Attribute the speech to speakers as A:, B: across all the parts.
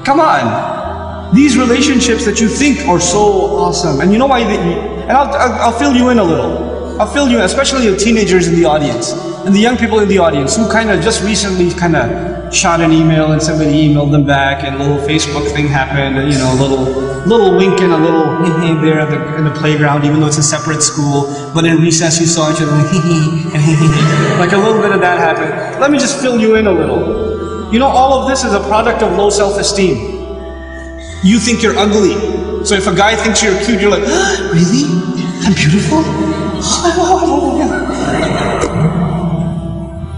A: Come on. These relationships that you think are so awesome, and you know why and I'll fill you in a little. I'll fill you in, especially the teenagers in the audience, and the young people in the audience who kind of just recently kind of shot an email and somebody emailed them back and a little Facebook thing happened, and, you know, a little wink and a little hee there in the playground, even though it's a separate school, but in recess you saw each other like a little bit of that happened. Let me just fill you in a little. You know, all of this is a product of low self-esteem. You think you're ugly. So if a guy thinks you're cute, you're like, oh, really? I'm beautiful?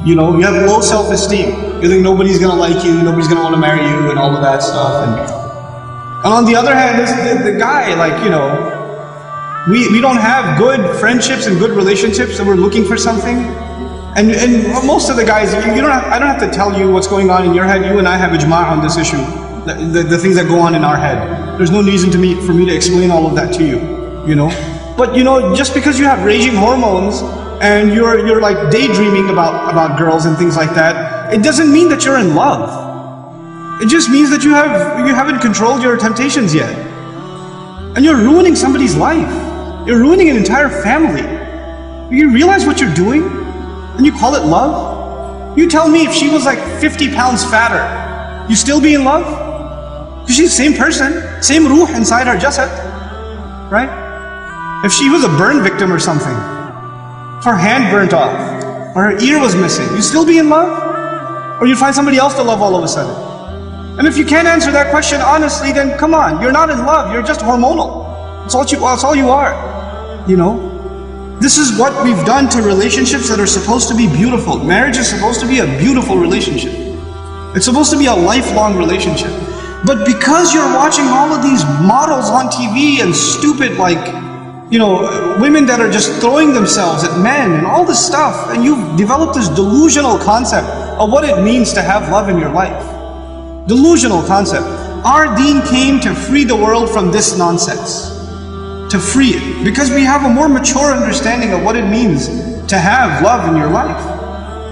A: You know, you have low self-esteem. You think nobody's gonna like you, nobody's gonna want to marry you, and all of that stuff. And on the other hand, there's the guy, like, you know, we don't have good friendships and good relationships, and we're looking for something. And most of the guys, I don't have to tell you what's going on in your head. You and I have ijma' on this issue. The things that go on in our head. There's no reason for me to explain all of that to you, you know. But you know, just because you have raging hormones and you're like daydreaming about girls and things like that, it doesn't mean that you're in love. It just means that you haven't controlled your temptations yet. And you're ruining somebody's life. You're ruining an entire family. You realize what you're doing? And you call it love? You tell me, if she was like 50 pounds fatter, you still be in love? Because she's the same person, same ruh inside her jasad, right? If she was a burn victim or something, if her hand burnt off, or her ear was missing, you still be in love? Or you'd find somebody else to love all of a sudden? And if you can't answer that question honestly, then come on, you're not in love, you're just hormonal. That's all you are, you know? This is what we've done to relationships that are supposed to be beautiful. Marriage is supposed to be a beautiful relationship. It's supposed to be a lifelong relationship. But because you're watching all of these models on TV and stupid, like, you know, women that are just throwing themselves at men and all this stuff, and you've developed this delusional concept of what it means to have love in your life. Delusional concept. Our deen came to free the world from this nonsense. To free it, because we have a more mature understanding of what it means to have love in your life.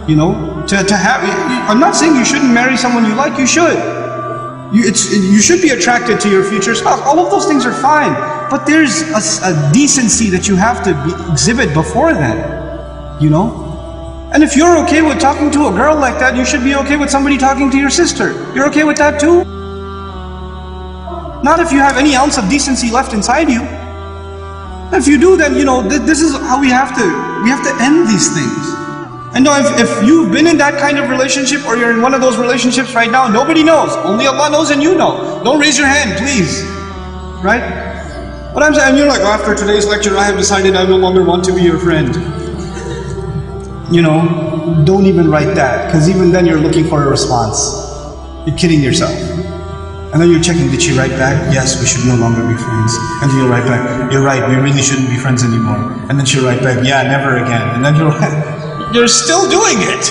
A: You know, to have. I'm not saying you shouldn't marry someone you like. You should. You should be attracted to your future spouse. All of those things are fine, but there's a decency that you have to exhibit before then. You know, and if you're okay with talking to a girl like that, you should be okay with somebody talking to your sister. You're okay with that too? Not if you have any ounce of decency left inside you. If you do, then, you know, this is how we have to end these things. And now if you've been in that kind of relationship, or you're in one of those relationships right now, nobody knows. Only Allah knows and you know. Don't raise your hand, please. Right? But I'm saying, you're like, oh, after today's lecture, I have decided I no longer want to be your friend. You know, don't even write that, because even then you're looking for a response. You're kidding yourself. And then you're checking, did she write back? Yes, we should no longer be friends. And then you'll write back, you're right, we really shouldn't be friends anymore. And then she'll write back, yeah, never again. And then you're still doing it.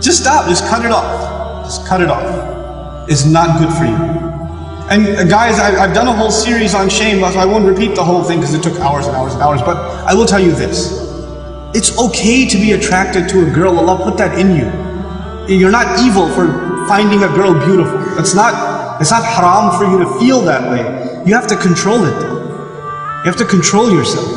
A: Just stop, just cut it off. Just cut it off. It's not good for you. And guys, I've done a whole series on shame, so I won't repeat the whole thing because it took hours and hours and hours, but I will tell you this. It's okay to be attracted to a girl. Allah put that in you. You're not evil for finding a girl beautiful. It's not haram for you to feel that way. You have to control it though. You have to control yourself.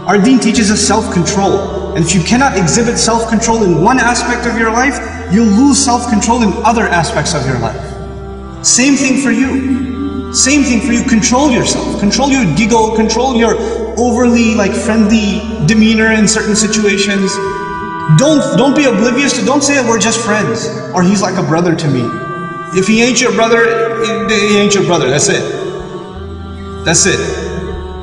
A: Our deen teaches us self-control. And if you cannot exhibit self-control in one aspect of your life, you'll lose self-control in other aspects of your life. Same thing for you. Same thing for you. Control yourself. Control your giggle. Control your overly friendly demeanor in certain situations. Don't be oblivious to, don't say we're just friends, or he's like a brother to me. If he ain't your brother, he ain't your brother. That's it. That's it.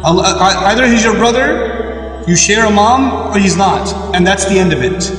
A: Either he's your brother, you share a mom, or he's not. And that's the end of it.